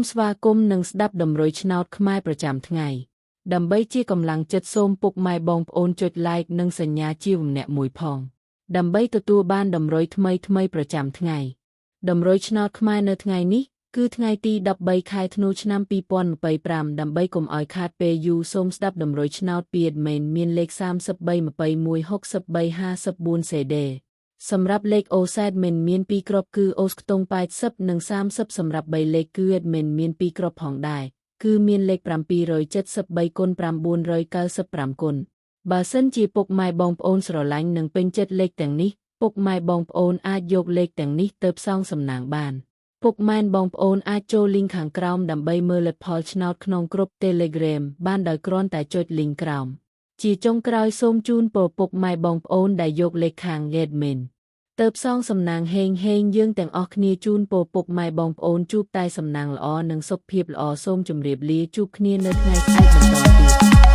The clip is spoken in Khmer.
ស្វាគមន៍និងស្ដាប់ដំរុយឆ្នោតខ្មែរប្រចាំថ្ងៃដើម្បីជាកម្លាំងចិត្តសូមពុកម៉ែបងប្អូនចុច like និងសញ្ញាជាវម្នាក់មួយផងដើម្បីទទួលបានដំរុយថ្មីប្រចាំថ្ងៃដំរុយឆ្នោតខ្មែរនៅថ្ងៃនេះគឺថ្ងៃទី13ខែធ្នូឆ្នាំ2025ដើម្បីកុំឲ្យខាតពេលយូរសូមស្ដាប់ដំរុយឆ្នោតពី admin មានលេខ33216354 CD សម្រាប់លេខ OZ មិនមាន2គ្រាប់គឺ OZ ខ្ទង់80និង30សម្រាប់3លេខគឺ admin មាន2គ្រាប់ផងដែរគឺមានលេខ773គុណ995គុណបើសិនជាពុកម៉ែបងប្អូនស្រឡាញ់និងពេញចិត្តលេខទាំងនេះពុកម៉ែបងប្អូនអាចយកលេខទាំងនេះទៅផ្សងសំណាងបានពុកម៉ែបងប្អូនអាចចូល link ខាងក្រោមដើម្បីមើលលទ្ធផលឆ្នោតក្នុងក្រុម Telegram បានដោយគ្រាន់តែចុច link ក្រោមជាចុងក្រោយសូមជូនពរពុកម៉ែបងប្អូនដែលយកលេខខាង admin ទៅផ្សងសំណាងហេងយើងទាំងអស់គ្នាជូនពរពុកម៉ែបងប្អូនជួបតែសំណាងល្អនិងសុខភាពល្អសូមជម្រាបលាជួបគ្នានៅថ្ងៃស្អែកបន្តទៀត